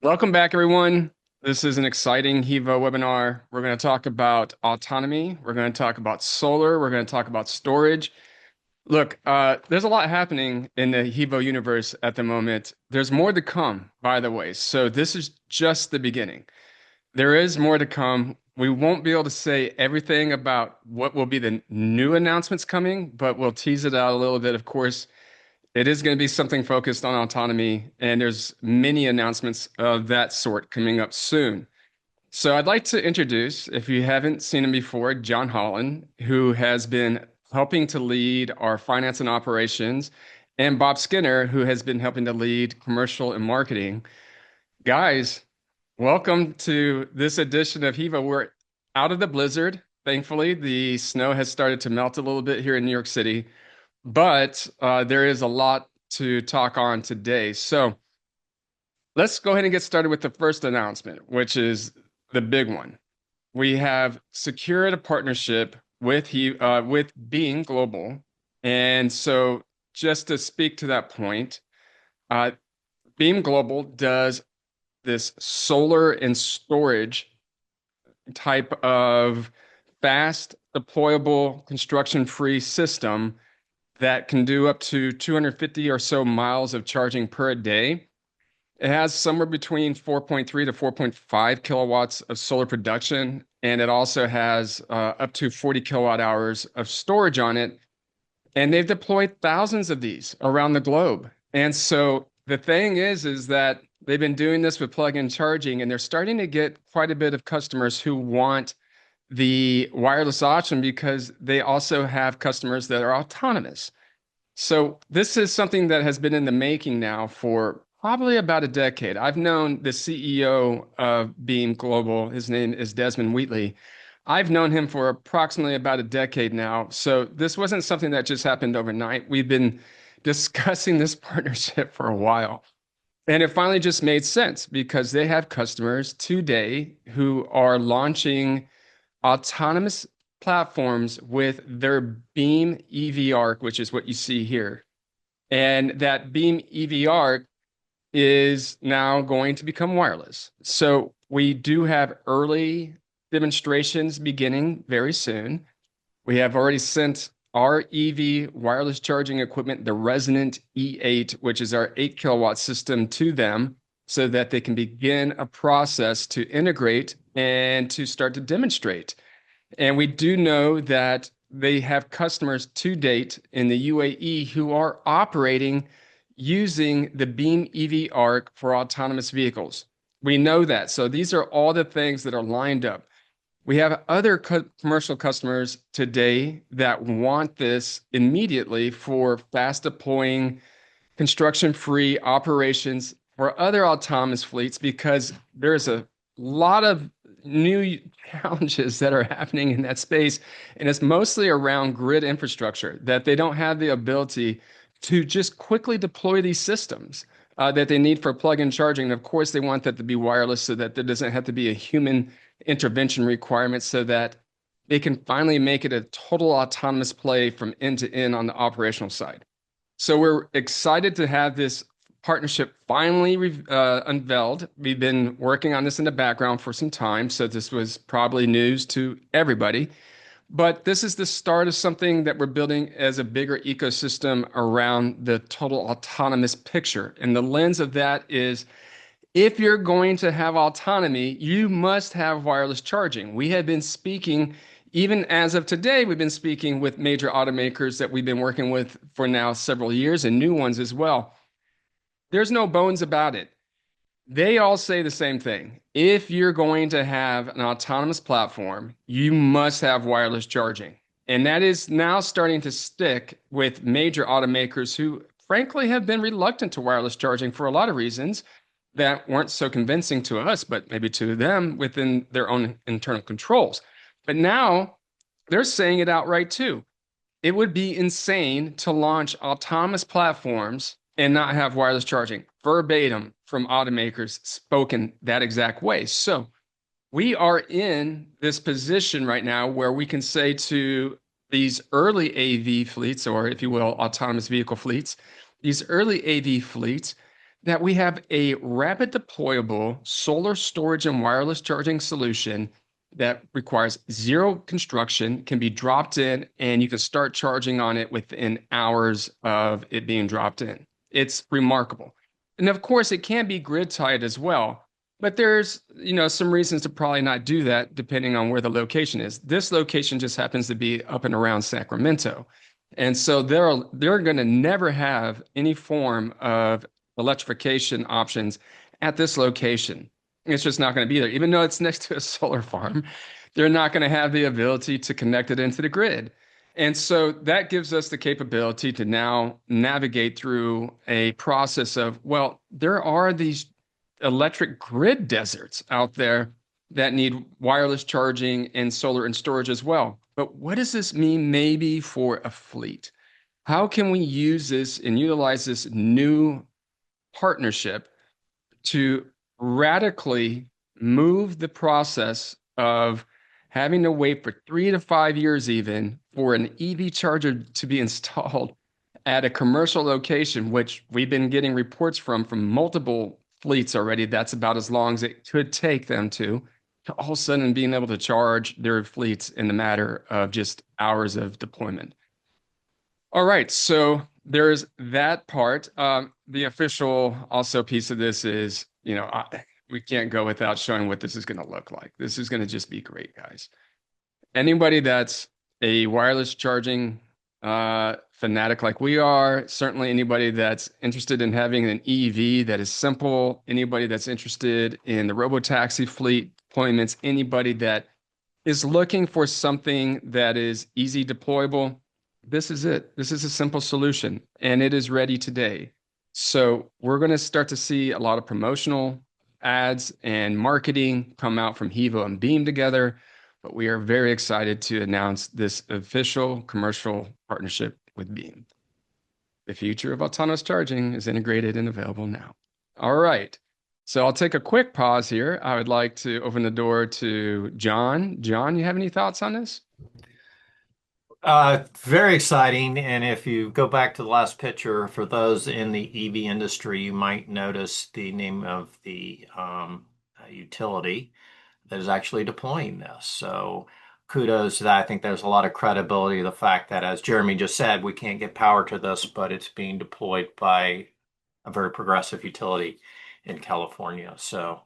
Welcome back, everyone. This is an exciting HEVO webinar. We're going to talk about autonomy. We're going to talk about solar. We're going to talk about storage. Look, there's a lot happening in the HEVO universe at the moment. There's more to come, by the way. So this is just the beginning. There is more to come. We won't be able to say everything about what will be the new announcements coming, but we'll tease it out a little bit. Of course, it is going to be something focused on autonomy, and there's many announcements of that sort coming up soon. So I'd like to introduce, if you haven't seen him before, Jon Holland, who has been helping to lead our finance and operations, and Bob Skinner, who has been helping to lead commercial and marketing. Guys, welcome to this edition of HEVO. We're out of the blizzard. Thankfully, the snow has started to melt a little bit here in New York City. But there is a lot to talk on today. So let's go ahead and get started with the first announcement, which is the big one. We have secured a partnership with Being Global. And so just to speak to that point, uh, Beam Global does this solar and storage type of fast, deployable, construction-free system that can do up to 250 or so miles of charging per day. It has somewhere between 4.3 to 4.5 kilowatts of solar production, and it also has up to 40 kilowatt hours of storage on it. And they've deployed thousands of these around the globe. And so the thing is that they've been doing this with plug-in charging, and they're starting to get quite a bit of customers who want the wireless option because they also have customers that are autonomous. So this is something that has been in the making now for probably about a decade. I've known the CEO of Beam Global. His name is Desmond Wheatley. I've known him for approximately about a decade now. So this wasn't something that just happened overnight. We've been discussing this partnership for a while. And it finally just made sense because they have customers today who are launching autonomous platforms with their Beam EV Arc, which is what you see here. And that Beam EV Arc is now going to become wireless. So we do have early demonstrations beginning very soon. We have already sent our EV wireless charging equipment, the Rezonant E8, which is our 8 kilowatt system, to them so that they can begin a process to integrate and to start to demonstrate. And we do know that they have customers to date in the UAE who are operating using the Beam EV Arc for autonomous vehicles. We know that. So these are all the things that are lined up. We have other commercial customers today that want this immediately for fast deploying construction-free operations for other autonomous fleets because there's a lot of new challenges that are happening in that space. And it's mostly around grid infrastructure that they don't have the ability to just quickly deploy these systems that they need for plug-in charging. And of course, they want that to be wireless so that there doesn't have to be a human intervention requirement so that they can finally make it a total autonomous play from end to end on the operational side. So we're excited to have this partnership finally unveiled. We've been working on this in the background for some time, so this was probably news to everybody. But this is the start of something that we're building as a bigger ecosystem around the total autonomous picture. And the lens of that is if you're going to have autonomy, you must have wireless charging. We have been speaking, even as of today, we've been speaking with major automakers that we've been working with for now several years and new ones as well. There's no bones about it. They all say the same thing. If you're going to have an autonomous platform, you must have wireless charging. And that is now starting to stick with major automakers who, frankly, have been reluctant to wireless charging for a lot of reasons that weren't so convincing to us, but maybe to them within their own internal controls. But now they're saying it outright too. It would be insane to launch autonomous platforms and not have wireless charging. Verbatim from automakers spoken that exact way. So we are in this position right now where we can say to these early AV fleets, or if you will, autonomous vehicle fleets, these early AV fleets, that we have a rapid deployable solar storage and wireless charging solution that requires zero construction, can be dropped in, and you can start charging on it within hours of it being dropped in. It's remarkable. And of course, it can be grid tied as well. But there's, some reasons to probably not do that depending on where the location is. This location just happens to be up and around Sacramento. And so they're going to never have any form of electrification options at this location. It's just not going to be there. Even though it's next to a solar farm, they're not going to have the ability to connect it into the grid. And so that gives us the capability to now navigate through a process of, well, there are these electric grid deserts out there that need wireless charging and solar and storage as well. But what does this mean maybe for a fleet? How can we use this and utilize this new partnership to radically move the process of having to wait for 3 to 5 years even for an EV charger to be installed at a commercial location, which we've been getting reports from multiple fleets already. That's about as long as it could take them to all of a sudden being able to charge their fleets in the matter of just hours of deployment. All right, so there's that part. The official also piece of this is, we can't go without showing what this is going to look like. This is going to just be great, guys. Anybody that's a wireless charging fanatic like we are, certainly anybody that's interested in having an EV that is simple, anybody that's interested in the robotaxi fleet deployments, anybody that is looking for something that is easy deployable, this is it. This is a simple solution, and it is ready today. So we're going to start to see a lot of promotional ads and marketing come out from HEVO and Beam together, but we are very excited to announce this official commercial partnership with Beam. The future of autonomous charging is integrated and available now. All right. So I'll take a quick pause here. I would like to open the door to Jon. Jon, you have any thoughts on this? Very exciting. And if you go back to the last picture, for those in the EV industry, you might notice the name of the utility that is actually deploying this. So kudos to that. I think there's a lot of credibility to the fact that, as Jeremy just said, we can't get power to this, but it's being deployed by a very progressive utility in California. So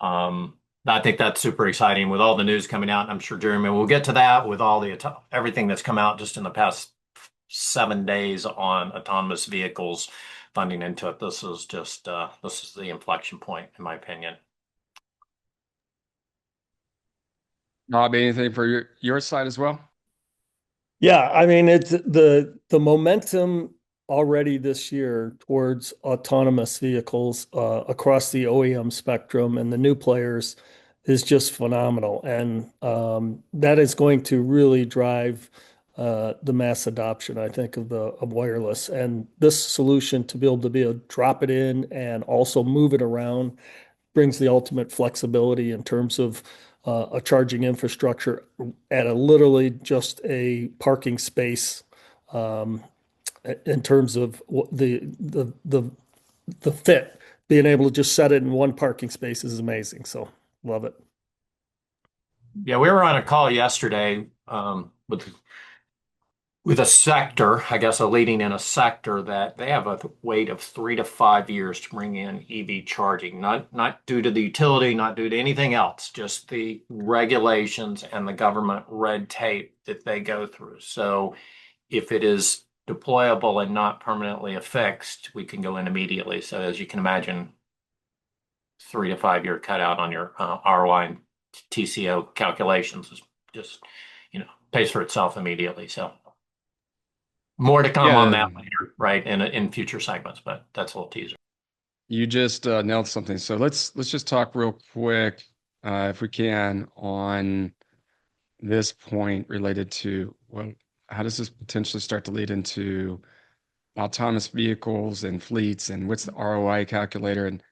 I think that's super exciting with all the news coming out. And I'm sure Jeremy will get to that with all the everything that's come out just in the past 7 days on autonomous vehicles funding into it. This is just this is the inflection point, in my opinion. Bob, anything for your side as well? Yeah, I mean it's the momentum already this year towards autonomous vehicles across the OEM spectrum and the new players is just phenomenal, and that is going to really drive the mass adoption, I think, of wireless. And this solution to be able to drop it in and also move it around brings the ultimate flexibility in terms of a charging infrastructure at a literally just a parking space, in terms of the fit. Being able to just set it in one parking space is amazing. So love it. Yeah, we were on a call yesterday with a sector, I guess, a leading in a sector that they have a wait of 3 to 5 years to bring in EV charging, not due to the utility, not due to anything else, just the regulations and the government red tape that they go through. So if it is deployable and not permanently affixed, we can go in immediately. So as you can imagine, 3 to 5 year cutout on your ROI and TCO calculations is just, pays for itself immediately. So more to come on Yeah, that later, right? In future segments, but that's a little teaser. you just nailed something. So let's just talk real quick, if we can, on this point related to, well, how does this potentially start to lead into autonomous vehicles and fleets, and what's the ROI calculator? And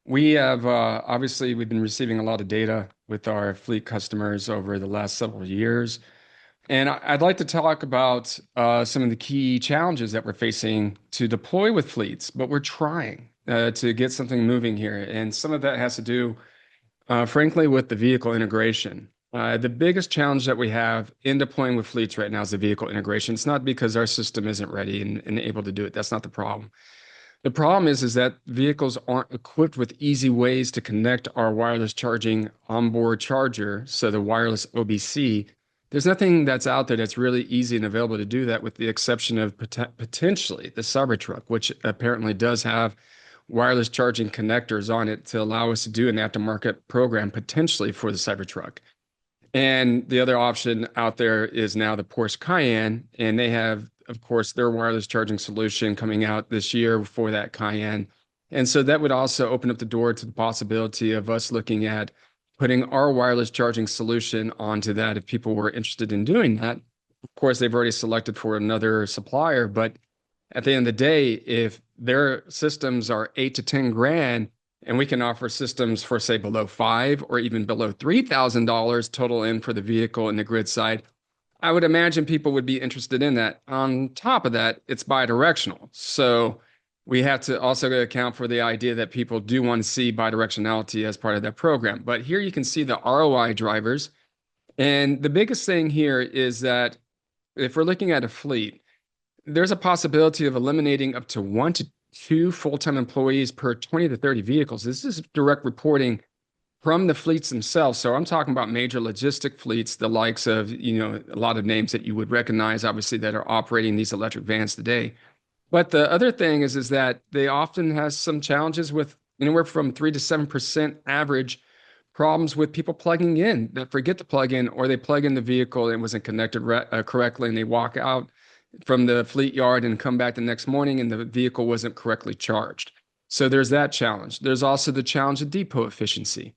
we have obviously we've been receiving a lot of data with our fleet customers over the last several years. And I'd like to talk about some of the key challenges that we're facing to deploy with fleets, but we're trying. to get something moving here. And some of that has to do, frankly, with the vehicle integration. The biggest challenge that we have in deploying with fleets right now is the vehicle integration. It's not because our system isn't ready and able to do it. That's not the problem. The problem is that vehicles aren't equipped with easy ways to connect our wireless charging onboard charger, so the wireless OBC. There's nothing that's out there that's really easy and available to do that, with the exception of potentially the Cybertruck, which apparently does have wireless charging connectors on it to allow us to do an aftermarket program potentially for the Cybertruck. And the other option out there is now the Porsche Cayenne, and they have, of course, their wireless charging solution coming out this year for that Cayenne. And so that would also open up the door to the possibility of us looking at putting our wireless charging solution onto that if people were interested in doing that. Of course, they've already selected for another supplier, but at the end of the day, if their systems are 8 to 10 grand, and we can offer systems for, say, below five or even below $3,000 total in for the vehicle and the grid side, I would imagine people would be interested in that. On top of that, it's bidirectional. So we have to also account for the idea that people do want to see bidirectionality as part of that program. But here you can see the ROI drivers. And the biggest thing here is that if we're looking at a fleet, there's a possibility of eliminating up to 1 to 2 full-time employees per 20 to 30 vehicles. This is direct reporting from the fleets themselves. So I'm talking about major logistic fleets, the likes of, a lot of names that you would recognize, obviously, that are operating these electric vans today. But the other thing is that they often have some challenges with anywhere from 3 to 7% average problems with people plugging in that forget to plug in, or they plug in the vehicle and it wasn't connected correctly, and they walk out from the fleet yard and come back the next morning and the vehicle wasn't correctly charged. So there's that challenge. There's also the challenge of depot efficiency.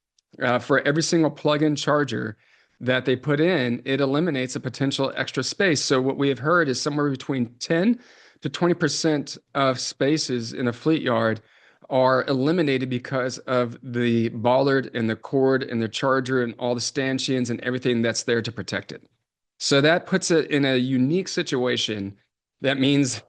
For every single plug-in charger that they put in, it eliminates a potential extra space. So what we have heard is somewhere between 10 to 20% of spaces in a fleet yard are eliminated because of the bollard and the cord and the charger and all the stanchions and everything that's there to protect it. So that puts it in a unique situation. That means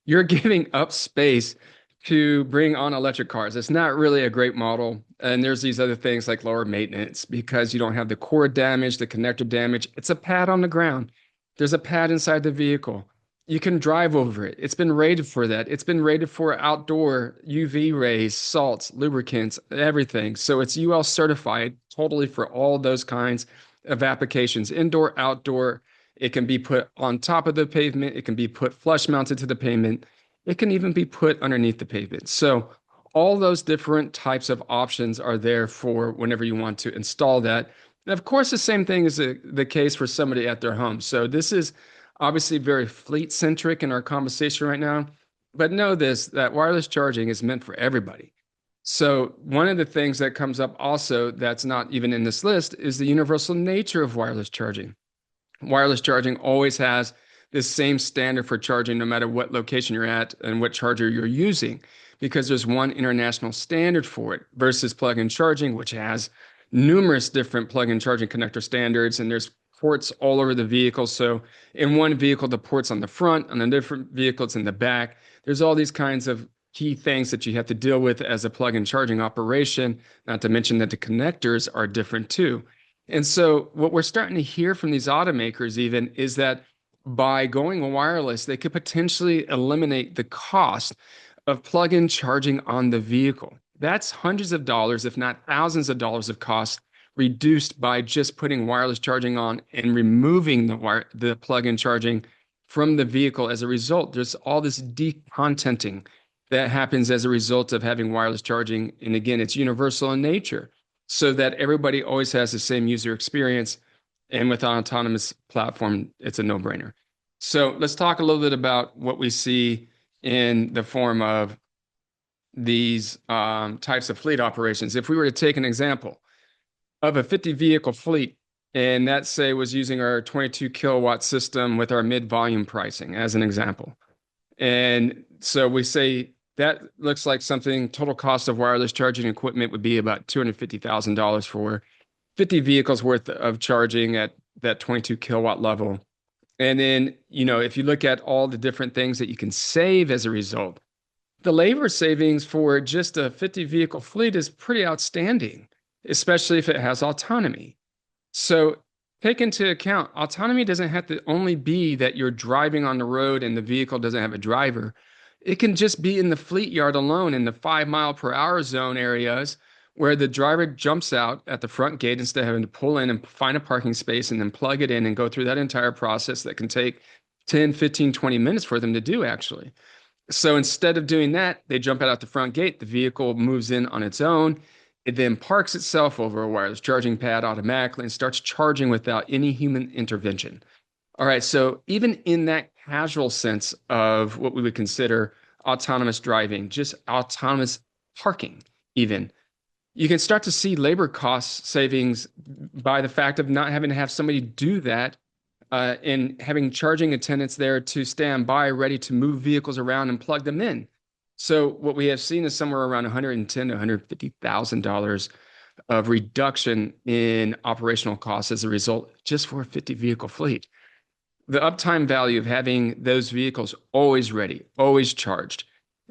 you're giving up space to bring on electric cars. It's not really a great model. And there's these other things like lower maintenance because you don't have the cord damage, the connector damage. It's a pad on the ground. There's a pad inside the vehicle. You can drive over it. It's been rated for that. It's been rated for outdoor UV rays, salts, lubricants, everything. So it's UL certified totally for all those kinds of applications, indoor, outdoor. It can be put on top of the pavement. It can be put flush mounted to the pavement. It can even be put underneath the pavement. So all those different types of options are there for whenever you want to install that. And of course, the same thing is the case for somebody at their home. So this is obviously very fleet centric in our conversation right now, but know this, that wireless charging is meant for everybody. So one of the things that comes up also that's not even in this list is the universal nature of wireless charging. Wireless charging always has this same standard for charging no matter what location you're at and what charger you're using, because there's one international standard for it versus plug-in charging, which has numerous different plug-in charging connector standards, and there's ports all over the vehicle. So in one vehicle, the port's on the front, on a different vehicle, it's in the back. There's all these kinds of key things that you have to deal with as a plug-in charging operation, not to mention that the connectors are different too. And so what we're starting to hear from these automakers even is that by going wireless, they could potentially eliminate the cost of plug-in charging on the vehicle. That's hundreds of dollars, if not thousands of dollars of cost reduced by just putting wireless charging on and removing the plug-in charging from the vehicle. As a result, there's all this decontenting that happens as a result of having wireless charging. And again, it's universal in nature so that everybody always has the same user experience. And with an autonomous platform, it's a no-brainer. So let's talk a little bit about what we see in the form of these types of fleet operations. If we were to take an example of a 50 vehicle fleet, and that say was using our 22 kilowatt system with our mid-volume pricing as an example. And so we say that looks like something, total cost of wireless charging equipment would be about $250,000 for 50 vehicles worth of charging at that 22 kilowatt level. And then, if you look at all the different things that you can save as a result, the labor savings for just a 50 vehicle fleet is pretty outstanding, especially if it has autonomy. So take into account, autonomy doesn't have to only be that you're driving on the road and the vehicle doesn't have a driver. It can just be in the fleet yard alone in the 5 mile per hour zone areas where the driver jumps out at the front gate instead of having to pull in and find a parking space and then plug it in and go through that entire process that can take 10, 15, 20 minutes for them to do actually. So instead of doing that, they jump out at the front gate, the vehicle moves in on its own. It then parks itself over a wireless charging pad automatically and starts charging without any human intervention. All right, so even in that casual sense of what we would consider autonomous driving, just autonomous parking, even, you can start to see labor cost savings by the fact of not having to have somebody do that and having charging attendants there to stand by, ready to move vehicles around and plug them in. So what we have seen is somewhere around $110,000 to $150,000 of reduction in operational costs as a result, just for a 50 vehicle fleet. The uptime value of having those vehicles always ready, always charged,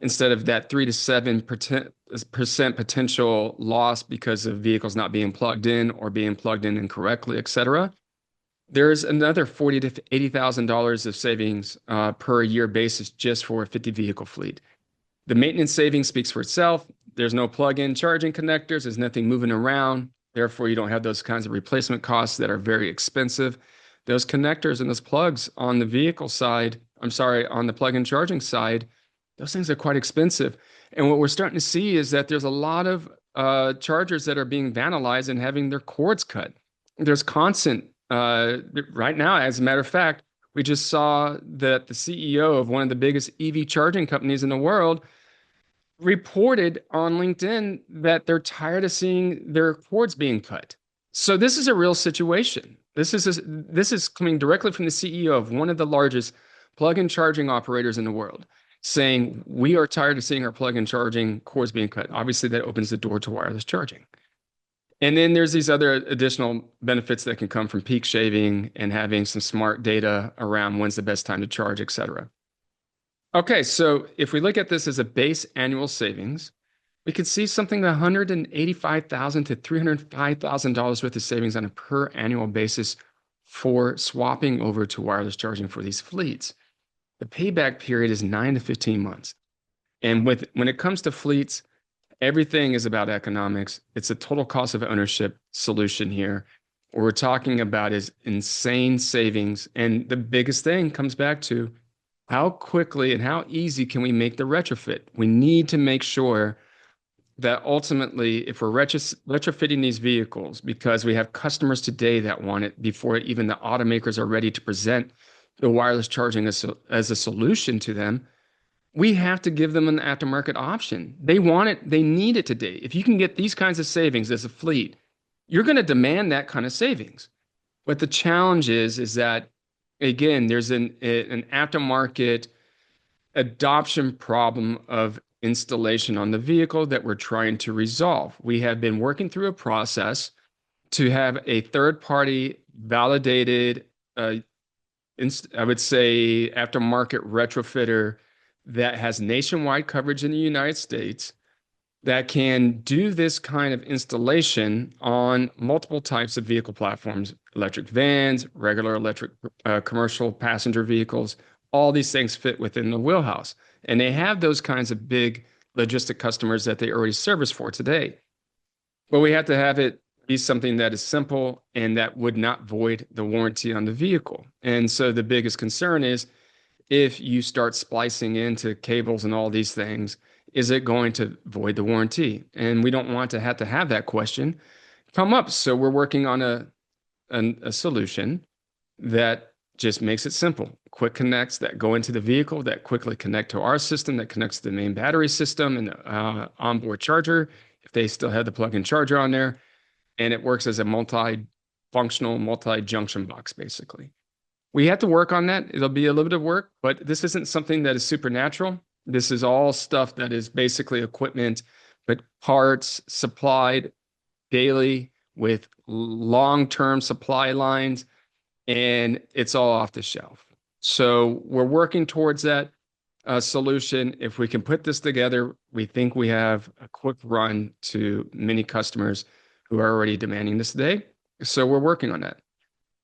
instead of that 3 to 7% potential loss because of vehicles not being plugged in or being plugged in incorrectly, et cetera. There's another $40,000 to $80,000 of savings per year basis just for a 50 vehicle fleet. The maintenance savings speaks for itself. There's no plug-in charging connectors. There's nothing moving around. Therefore, you don't have those kinds of replacement costs that are very expensive. Those connectors and those plugs on the vehicle side, on the plug-in charging side, those things are quite expensive. And what we're starting to see is that there's a lot of chargers that are being vandalized and having their cords cut. There's constant, right now, as a matter of fact, we just saw that the CEO of one of the biggest EV charging companies in the world reported on LinkedIn that they're tired of seeing their cords being cut. So this is a real situation. This is coming directly from the CEO of one of the largest plug-in charging operators in the world, saying we are tired of seeing our plug-in charging cords being cut. Obviously, that opens the door to wireless charging. And then there's these other additional benefits that can come from peak shaving and having some smart data around when's the best time to charge, et cetera. Okay, so if we look at this as a base annual savings, we could see something like $185,000 to $305,000 worth of savings on a per annual basis for swapping over to wireless charging for these fleets. The payback period is 9 to 15 months. And when it comes to fleets, everything is about economics. It's a total cost of ownership solution here. What we're talking about is insane savings. And the biggest thing comes back to how quickly and how easy can we make the retrofit? We need to make sure that ultimately, if we're retrofitting these vehicles, because we have customers today that want it before even the automakers are ready to present the wireless charging as a solution to them, we have to give them an aftermarket option. They want it, they need it today. If you can get these kinds of savings as a fleet, you're going to demand that kind of savings. But the challenge is that, again, there's an aftermarket adoption problem of installation on the vehicle that we're trying to resolve. We have been working through a process to have a third-party validated, I would say, aftermarket retrofitter that has nationwide coverage in the United States that can do this kind of installation on multiple types of vehicle platforms, electric vans, regular electric commercial passenger vehicles. All these things fit within the wheelhouse. And they have those kinds of big logistic customers that they already service for today. But we have to have it be something that is simple and that would not void the warranty on the vehicle. And so the biggest concern is if you start splicing into cables and all these things, is it going to void the warranty? And we don't want to have that question come up. So we're working on a solution that just makes it simple. Quick connects that go into the vehicle that quickly connect to our system that connects to the main battery system and the onboard charger, if they still have the plug-in charger on there. And it works as a multi-functional, multi-junction box, basically. We have to work on that. It'll be a little bit of work, but this isn't something that is supernatural. This is all stuff that is basically equipment, but parts supplied daily with long-term supply lines, and it's all off the shelf. So we're working towards that. solution. If we can put this together, we think we have a quick run to many customers who are already demanding this today. So we're working on that.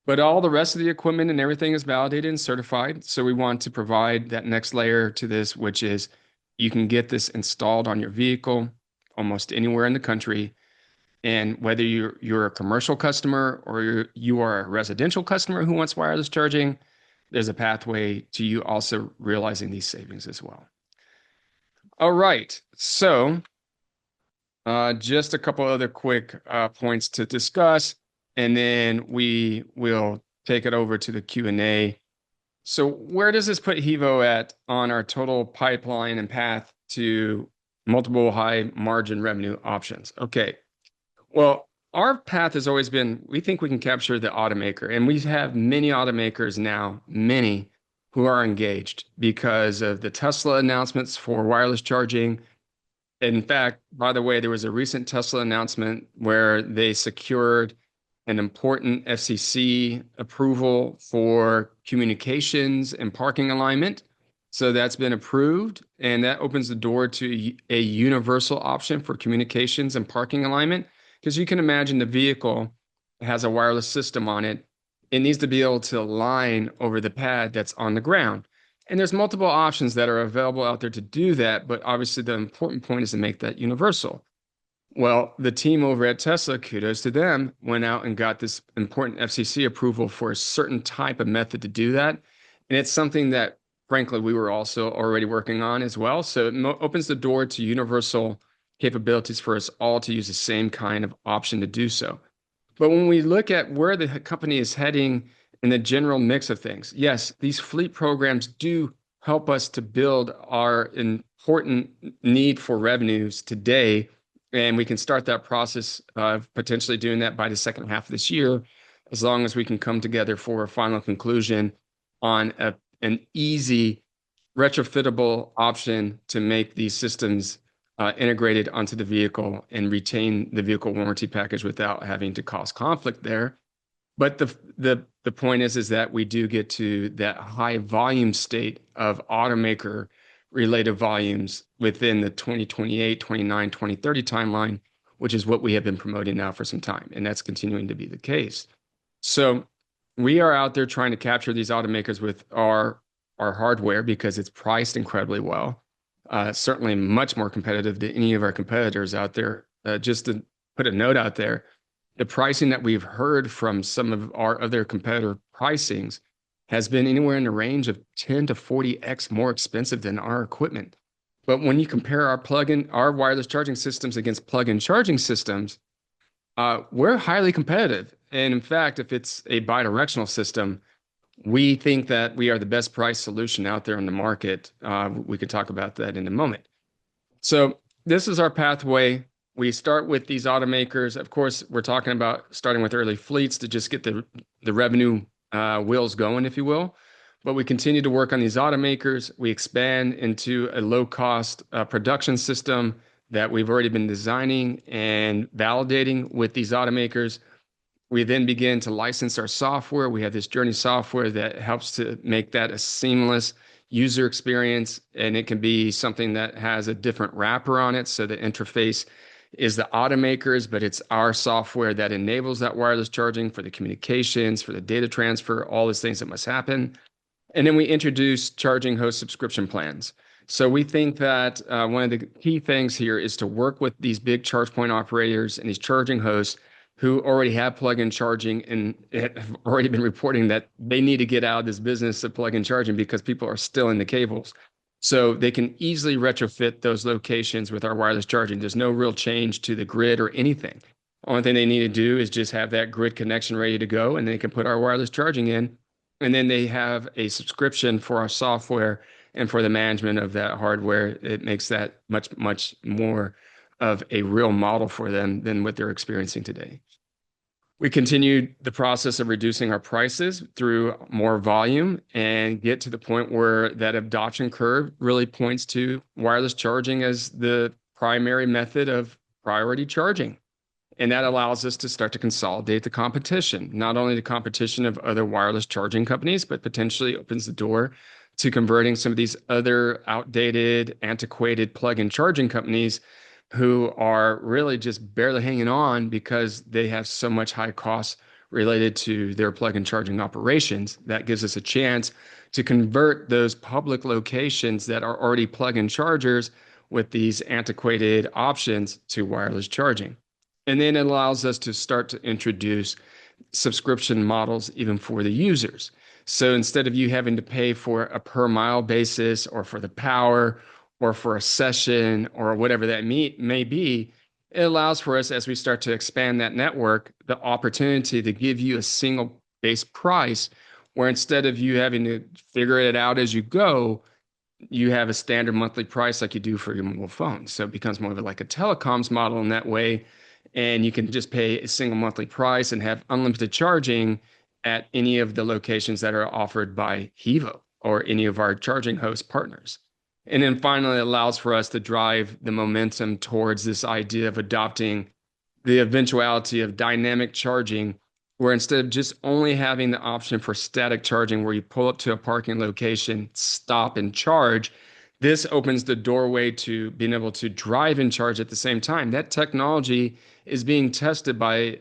But all the rest of the equipment and everything is validated and certified. So we want to provide that next layer to this, which is you can get this installed on your vehicle almost anywhere in the country. And whether you're a commercial customer or you are a residential customer who wants wireless charging, there's a pathway to you also realizing these savings as well. All right, so just a couple other quick points to discuss, and then we will take it over to the Q&A. So where does this put HEVO at on our total pipeline and path to multiple high margin revenue options? Okay, well, our path has always been, we think we can capture the automaker, and we have many automakers now, many who are engaged because of the Tesla announcements for wireless charging. In fact, by the way, there was a recent Tesla announcement where they secured an important FCC approval for communications and parking alignment. So that's been approved, and that opens the door to a universal option for communications and parking alignment. Because you can imagine the vehicle has a wireless system on it. It needs to be able to align over the pad that's on the ground. And there's multiple options that are available out there to do that, but obviously the important point is to make that universal. Well, the team over at Tesla, kudos to them, went out and got this important FCC approval for a certain type of method to do that. And it's something that, frankly, we were also already working on as well. So it opens the door to universal capabilities for us all to use the same kind of option to do so. But when we look at where the company is heading in the general mix of things, yes, these fleet programs do help us to build our important need for revenues today. And we can start that process of potentially doing that by the second half of this year, as long as we can come together for a final conclusion on an easy retrofittable option to make these systems integrated onto the vehicle and retain the vehicle warranty package without having to cause conflict there. But the point is that we do get to that high volume state of automaker related volumes within the 2028, 29, 2030 timeline, which is what we have been promoting now for some time. And that's continuing to be the case. So we are out there trying to capture these automakers with our hardware because it's priced incredibly well. Certainly much more competitive than any of our competitors out there. Just to put a note out there, the pricing that we've heard from some of our other competitor pricings has been anywhere in the range of 10 to 40x more expensive than our equipment. But when you compare our wireless charging systems against plug-in charging systems, we're highly competitive. And in fact, if it's a bidirectional system, we think that we are the best price solution out there in the market. We could talk about that in a moment. So this is our pathway. We start with these automakers. Of course, we're talking about starting with early fleets to just get the revenue wheels going, if you will. But we continue to work on these automakers. We expand into a low-cost production system that we've already been designing and validating with these automakers. We then begin to license our software. We have this Journey software that helps to make that a seamless user experience, and it can be something that has a different wrapper on it. So the interface is the automakers, but it's our software that enables that wireless charging for the communications, for the data transfer, all those things that must happen. And then we introduce charging host subscription plans. So we think that one of the key things here is to work with these big charge point operators and these charging hosts who already have plug-in charging and have already been reporting that they need to get out of this business of plug-in charging because people are still in the cables. So they can easily retrofit those locations with our wireless charging. There's no real change to the grid or anything. Only thing they need to do is just have that grid connection ready to go, and they can put our wireless charging in. And then they have a subscription for our software and for the management of that hardware. It makes that much, much more of a real model for them than what they're experiencing today. We continued the process of reducing our prices through more volume and get to the point where that adoption curve really points to wireless charging as the primary method of priority charging. And that allows us to start to consolidate the competition, not only the competition of other wireless charging companies, but potentially opens the door to converting some of these other outdated, antiquated plug-in charging companies who are really just barely hanging on because they have so much high costs related to their plug-in charging operations. That gives us a chance to convert those public locations that are already plug-in chargers with these antiquated options to wireless charging. And then it allows us to start to introduce subscription models even for the users. So instead of you having to pay for a per mile basis or for the power or for a session or whatever that may be, it allows for us, as we start to expand that network, the opportunity to give you a single base price where instead of you having to figure it out as you go, you have a standard monthly price like you do for your mobile phone. So it becomes more of like a telecoms model in that way. And you can just pay a single monthly price and have unlimited charging at any of the locations that are offered by HEVO or any of our charging host partners. And then finally, it allows for us to drive the momentum towards this idea of adopting the eventuality of dynamic charging, where instead of just only having the option for static charging, where you pull up to a parking location, stop and charge, this opens the doorway to being able to drive and charge at the same time. That technology is being tested by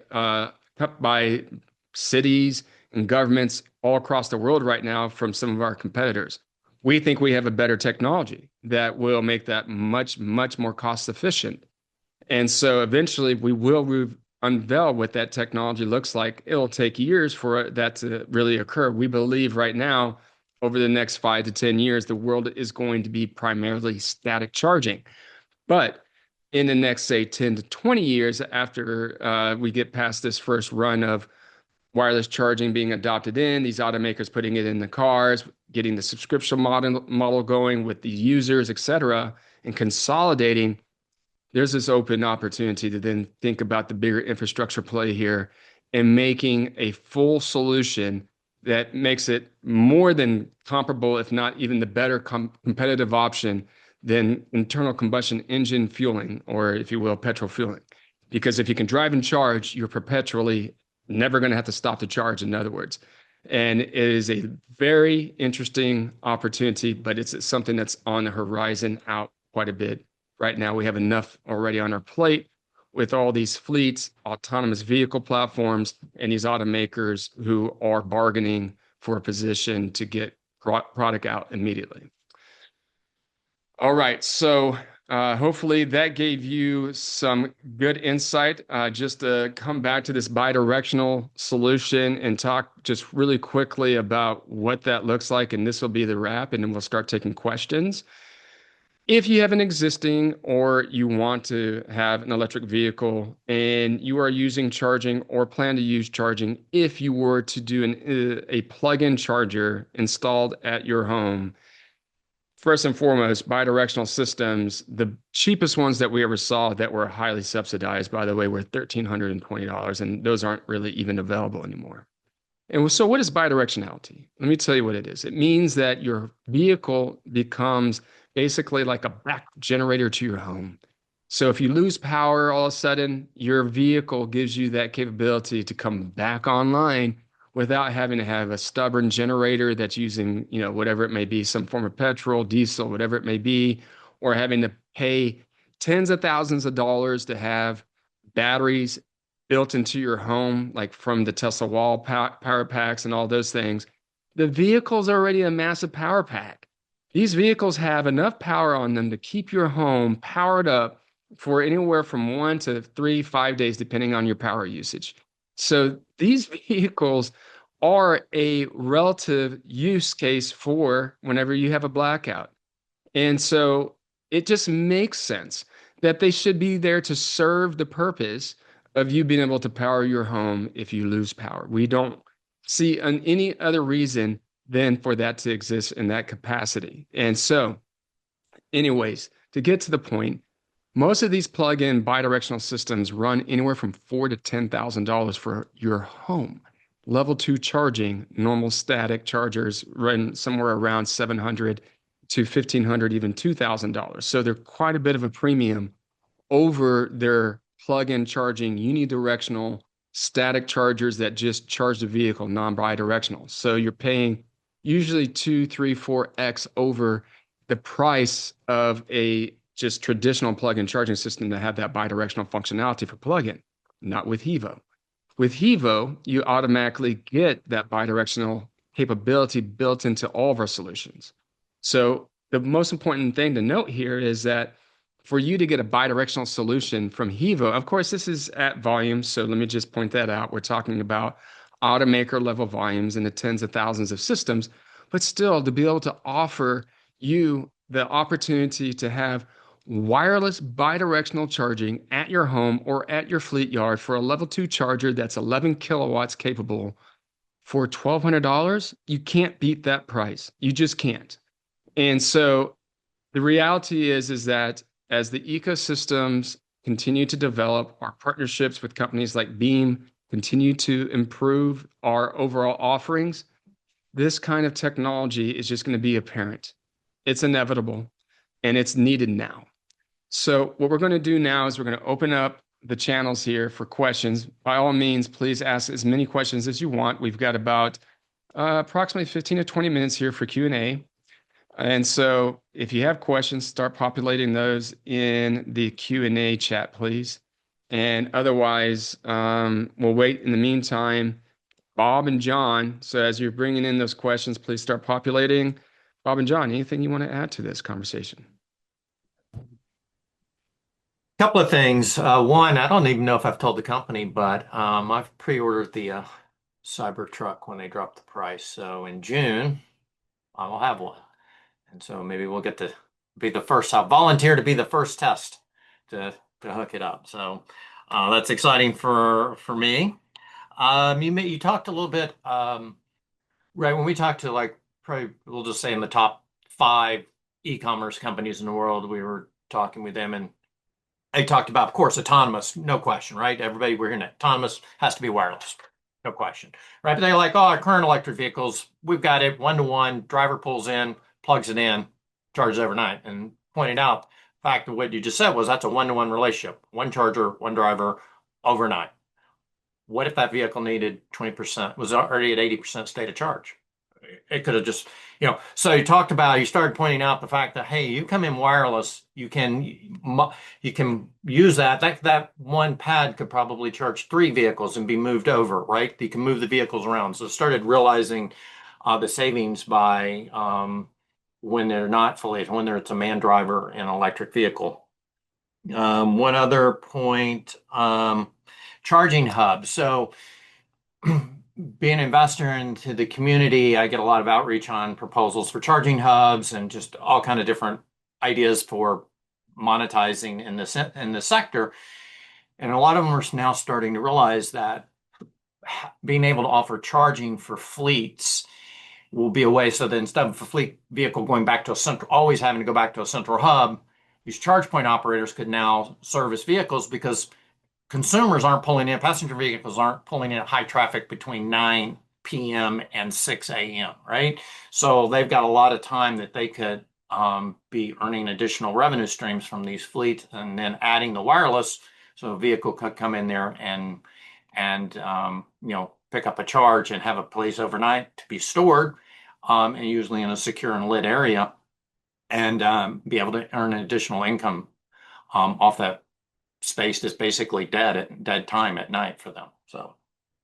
cities and governments all across the world right now from some of our competitors. We think we have a better technology that will make that much, much more cost efficient. And so eventually we will unveil what that technology looks like. It'll take years for that to really occur. We believe right now, over the next 5 to 10 years, the world is going to be primarily static charging. But in the next, say, 10 to 20 years after we get past this first run of wireless charging being adopted in, these automakers putting it in the cars, getting the subscription model going with the users, et cetera, and consolidating, there's this open opportunity to then think about the bigger infrastructure play here and making a full solution that makes it more than comparable, if not even the better competitive option than internal combustion engine fueling, or if you will, petrol fueling. Because if you can drive and charge, you're perpetually never going to have to stop to charge, in other words. And it is a very interesting opportunity, but it's something that's on the horizon out quite a bit. Right now, we have enough already on our plate with all these fleets, autonomous vehicle platforms, and these automakers who are bargaining for a position to get product out immediately. All right, so hopefully that gave you some good insight. Just to come back to this bidirectional solution and talk just really quickly about what that looks like, and this will be the wrap, and then we'll start taking questions. If you have an existing or you want to have an electric vehicle and you are using charging or plan to use charging, if you were to do a plug-in charger installed at your home, first and foremost, bidirectional systems, the cheapest ones that we ever saw that were highly subsidized, by the way, were $1,320, and those aren't really even available anymore. And so what is bidirectionality? Let me tell you what it is. It means that your vehicle becomes basically like a back generator to your home. So if you lose power all of a sudden, your vehicle gives you that capability to come back online without having to have a stubborn generator that's using, whatever it may be, some form of petrol, diesel, whatever it may be, or having to pay tens of thousands of dollars to have batteries built into your home, like from the Tesla wall power packs and all those things. The vehicle's already a massive power pack. These vehicles have enough power on them to keep your home powered up for anywhere from 1 to 3, 5 days, depending on your power usage. So these vehicles are a relative use case for whenever you have a blackout. And so it just makes sense that they should be there to serve the purpose of you being able to power your home if you lose power. We don't see any other reason than for that to exist in that capacity. And so, anyways, to get to the point, most of these plug-in bidirectional systems run anywhere from $4,000 to $10,000 for your home. Level 2 charging, normal static chargers run somewhere around $700 to $1,500, even $2,000. So they're quite a bit of a premium over their plug-in charging unidirectional static chargers that just charge the vehicle non-bidirectional. So you're paying, usually 2, 3, 4x over the price of a just traditional plug-in charging system that had that bidirectional functionality for plug-in. Not with HEVO. With HEVO, you automatically get that bidirectional capability built into all of our solutions. So the most important thing to note here is that for you to get a bidirectional solution from HEVO, of course, this is at volume. So let me just point that out. We're talking about automaker level volumes in the tens of thousands of systems, but still to be able to offer you the opportunity to have wireless bidirectional charging at your home or at your fleet yard for a level 2 charger that's 11 kilowatts capable for $1,200, you can't beat that price. You just can't. And so the reality is that as the ecosystems continue to develop, our partnerships with companies like Beam continue to improve our overall offerings, this kind of technology is just going to be apparent. It's inevitable and it's needed now. So what we're going to do now is we're going to open up the channels here for questions. By all means, please ask as many questions as you want. We've got about approximately 15 to 20 minutes here for Q&A. And so if you have questions, start populating those in the Q&A chat, please. And otherwise, we'll wait in the meantime. Bob and Jon, so as you're bringing in those questions, please start populating. Bob and Jon, anything you want to add to this conversation? Couple of things. One, I don't even know if I've told the company, but I've pre-ordered the Cybertruck when they drop the price. So in June, I will have one. And so maybe we'll get to be the first. I'll volunteer to be the first test to hook it up. So that's exciting for me. You talked a little bit, right, when we talked to like, probably we'll just say in the top 5 e-commerce companies in the world, we were talking with them and they talked about, of course, autonomous, no question, right? Everybody, we're hearing it. Autonomous has to be wireless, no question, right? But they're like, oh, our current electric vehicles, we've got it one-to-one, driver pulls in, plugs it in, charges overnight. And pointed out the fact that what you just said was that's a one-to-one relationship, one charger, one driver, overnight. What if that vehicle needed 20%, was already at 80% state of charge? It could have just, so you started pointing out the fact that, hey, you come in wireless, you can use that one pad could probably charge 3 vehicles and be moved over, right? You can move the vehicles around. So started realizing the savings by when they're not when it's a man driver in an electric vehicle. One other point, charging hubs. So being an investor into the community, I get a lot of outreach on proposals for charging hubs and just all kind of different ideas for monetizing in the sector. And a lot of them are now starting to realize that being able to offer charging for fleets will be a way so that instead of a fleet vehicle going back to a central, always having to go back to a central hub, these charge point operators could now service vehicles because consumers aren't pulling in, passenger vehicles aren't pulling in at high traffic between 9 p.m. and 6 a.m., right? So they've got a lot of time that they could be earning additional revenue streams from these fleets and then adding the wireless. So a vehicle could come in there and pick up a charge and have a place overnight to be stored, and usually in a secure and lit area, and be able to earn an additional income off that space that's basically dead time at night for them. So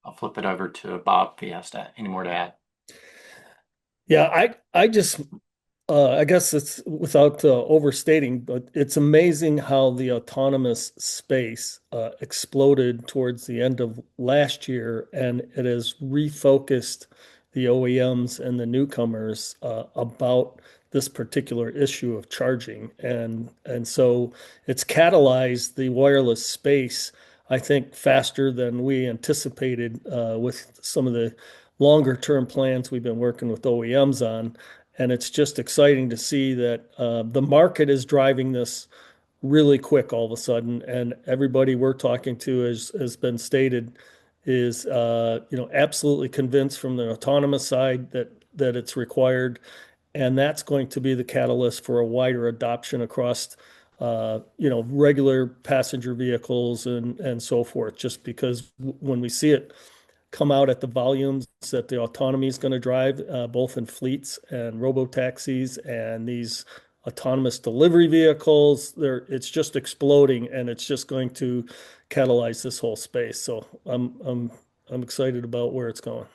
I'll flip it over to Bob if he has any more to add. Yeah, I guess it's without overstating, but it's amazing how the autonomous space exploded towards the end of last year, and it has refocused the OEMs and the newcomers about this particular issue of charging, and so it's catalyzed the wireless space, I think, faster than we anticipated with some of the longer term plans we've been working with OEMs on. And it's just exciting to see that the market is driving this really quick all of a sudden. And everybody we're talking to has been stated is absolutely convinced from the autonomous side that it's required. And that's going to be the catalyst for a wider adoption across regular passenger vehicles and so forth, just because when we see it come out at the volumes that the autonomy is going to drive, both in fleets and robo-taxis and these autonomous delivery vehicles. It's just exploding, and it's just going to catalyze this whole space. So I'm excited about where it's going.